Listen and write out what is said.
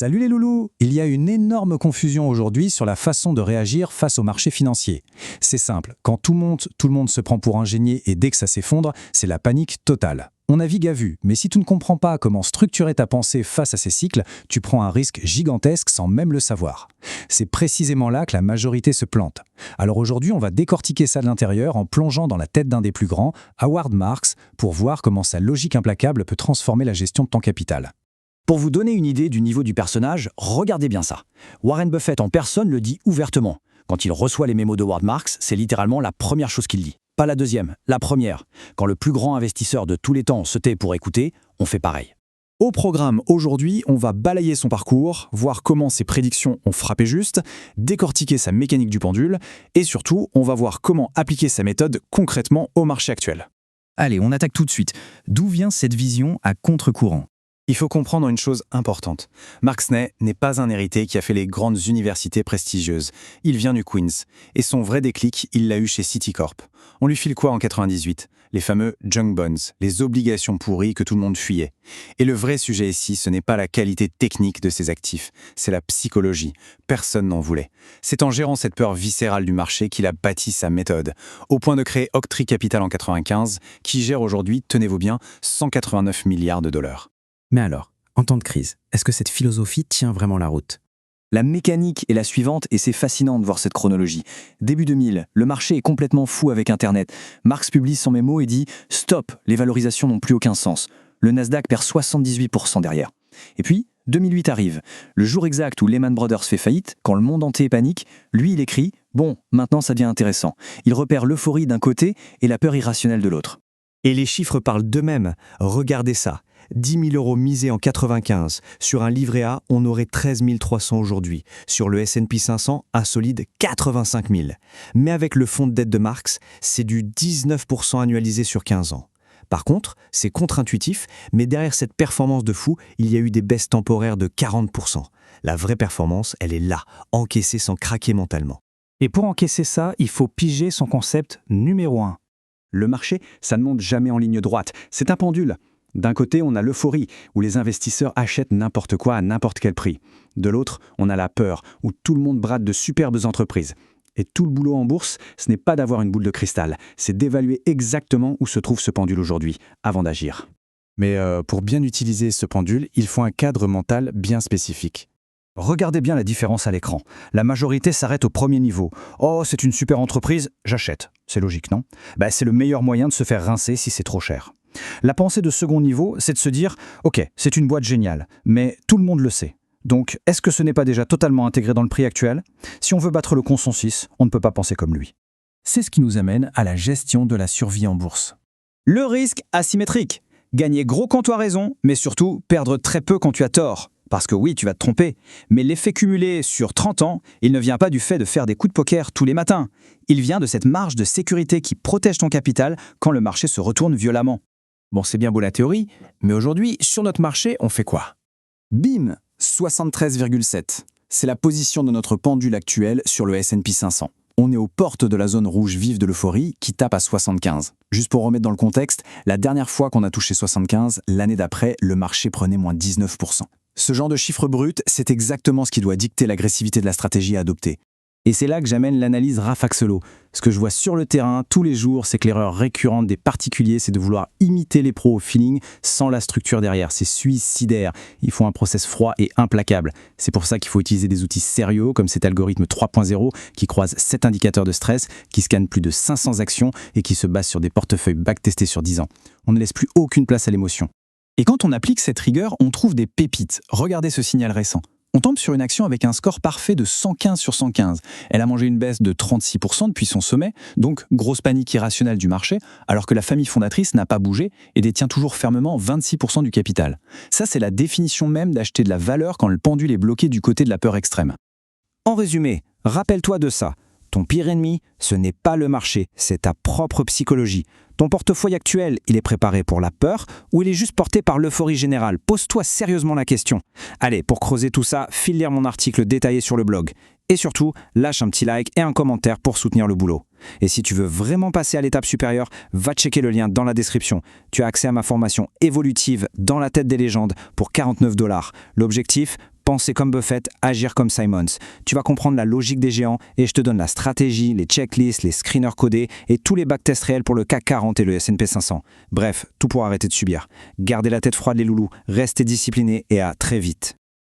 Salut les loulous! Il y a une énorme confusion aujourd'hui sur la façon de réagir face au marché financier. C'est simple, quand tout monte, tout le monde se prend pour un génie et dès que ça s'effondre, c'est la panique totale. On navigue à vue, mais si tu ne comprends pas comment structurer ta pensée face à ces cycles, tu prends un risque gigantesque sans même le savoir. C'est précisément là que la majorité se plante. Alors aujourd'hui, on va décortiquer ça de l'intérieur en plongeant dans la tête d'un des plus grands, Howard Marks, pour voir comment sa logique implacable peut transformer la gestion de ton capital. Pour vous donner une idée du niveau du personnage, regardez bien ça. Warren Buffett en personne le dit ouvertement. Quand il reçoit les mémos de Howard Marks, c'est littéralement la première chose qu'il dit. Pas la deuxième, la première. Quand le plus grand investisseur de tous les temps se tait pour écouter, on fait pareil. Au programme aujourd'hui, on va balayer son parcours, voir comment ses prédictions ont frappé juste, décortiquer sa mécanique du pendule, et surtout, on va voir comment appliquer sa méthode concrètement au marché actuel. Allez, on attaque tout de suite. D'où vient cette vision à contre-courant ? Il faut comprendre une chose importante. Mark Sney n'est pas un héritier qui a fait les grandes universités prestigieuses. Il vient du Queens. Et son vrai déclic, il l'a eu chez Citicorp. On lui file quoi en 98 ? Les fameux junk bonds, les obligations pourries que tout le monde fuyait. Et le vrai sujet ici, ce n'est pas la qualité technique de ses actifs, c'est la psychologie. Personne n'en voulait. C'est en gérant cette peur viscérale du marché qu'il a bâti sa méthode, au point de créer Oaktree Capital en 95, qui gère aujourd'hui, tenez-vous bien, 189 milliards de dollars. Mais alors, en temps de crise, est-ce que cette philosophie tient vraiment la route ? La mécanique est la suivante et c'est fascinant de voir cette chronologie. Début 2000, le marché est complètement fou avec Internet. Marx publie son mémo et dit « Stop, les valorisations n'ont plus aucun sens ». Le Nasdaq perd 78% derrière. Et puis, 2008 arrive. Le jour exact où Lehman Brothers fait faillite, quand le monde entier panique, lui il écrit « Bon, maintenant ça devient intéressant ». Il repère l'euphorie d'un côté et la peur irrationnelle de l'autre. Et les chiffres parlent d'eux-mêmes. Regardez ça. 10 000 € misés en 95. Sur un livret A, on aurait 13 300 aujourd'hui. Sur le S&P 500, un solide 85 000. Mais avec le fonds de dette de Marx, c'est du 19% annualisé sur 15 ans. Par contre, c'est contre-intuitif, mais derrière cette performance de fou, il y a eu des baisses temporaires de 40%. La vraie performance, elle est là, encaissée sans craquer mentalement. Et pour encaisser ça, il faut piger son concept numéro 1. Le marché, ça ne monte jamais en ligne droite. C'est un pendule. D'un côté, on a l'euphorie, où les investisseurs achètent n'importe quoi à n'importe quel prix. De l'autre, on a la peur, où tout le monde brade de superbes entreprises. Et tout le boulot en bourse, ce n'est pas d'avoir une boule de cristal, c'est d'évaluer exactement où se trouve ce pendule aujourd'hui, avant d'agir. Mais pour bien utiliser ce pendule, il faut un cadre mental bien spécifique. Regardez bien la différence à l'écran. La majorité s'arrête au premier niveau. Oh, c'est une super entreprise, j'achète. C'est logique, non ? C'est le meilleur moyen de se faire rincer si c'est trop cher. La pensée de second niveau, c'est de se dire « Ok, c'est une boîte géniale, mais tout le monde le sait. Donc, est-ce que ce n'est pas déjà totalement intégré dans le prix actuel ? Si on veut battre le consensus, on ne peut pas penser comme lui. » C'est ce qui nous amène à la gestion de la survie en bourse. Le risque asymétrique. Gagner gros quand tu as raison, mais surtout perdre très peu quand tu as tort. Parce que oui, tu vas te tromper, mais l'effet cumulé sur 30 ans, il ne vient pas du fait de faire des coups de poker tous les matins. Il vient de cette marge de sécurité qui protège ton capital quand le marché se retourne violemment. Bon, c'est bien beau la théorie, mais aujourd'hui, sur notre marché, on fait quoi ? Bim, 73,7. C'est la position de notre pendule actuelle sur le S&P 500. On est aux portes de la zone rouge vive de l'euphorie qui tape à 75. Juste pour remettre dans le contexte, la dernière fois qu'on a touché 75, l'année d'après, le marché prenait moins 19%. Ce genre de chiffre brut, c'est exactement ce qui doit dicter l'agressivité de la stratégie à adopter. Et c'est là que j'amène l'analyse Rafaxolo. Ce que je vois sur le terrain tous les jours, c'est que l'erreur récurrente des particuliers, c'est de vouloir imiter les pros au feeling sans la structure derrière. C'est suicidaire. Il faut un process froid et implacable. C'est pour ça qu'il faut utiliser des outils sérieux comme cet algorithme 3.0 qui croise 7 indicateurs de stress, qui scanne plus de 500 actions et qui se base sur des portefeuilles backtestés sur 10 ans. On ne laisse plus aucune place à l'émotion. Et quand on applique cette rigueur, on trouve des pépites. Regardez ce signal récent. On tombe sur une action avec un score parfait de 115 sur 115. Elle a mangé une baisse de 36% depuis son sommet, donc grosse panique irrationnelle du marché, alors que la famille fondatrice n'a pas bougé et détient toujours fermement 26% du capital. Ça, c'est la définition même d'acheter de la valeur quand le pendule est bloqué du côté de la peur extrême. En résumé, rappelle-toi de ça. Ton pire ennemi, ce n'est pas le marché, c'est ta propre psychologie. Ton portefeuille actuel, il est préparé pour la peur ou il est juste porté par l'euphorie générale ? Pose-toi sérieusement la question. Allez, pour creuser tout ça, file lire mon article détaillé sur le blog. Et surtout, lâche un petit like et un commentaire pour soutenir le boulot. Et si tu veux vraiment passer à l'étape supérieure, va checker le lien dans la description. Tu as accès à ma formation évolutive dans la tête des légendes pour 49 $. L'objectif, Penser comme Buffett, agir comme Simons. Tu vas comprendre la logique des géants et je te donne la stratégie, les checklists, les screeners codés et tous les backtests réels pour le CAC 40 et le S&P 500. Bref, tout pour arrêter de subir. Gardez la tête froide les loulous, restez disciplinés et à très vite.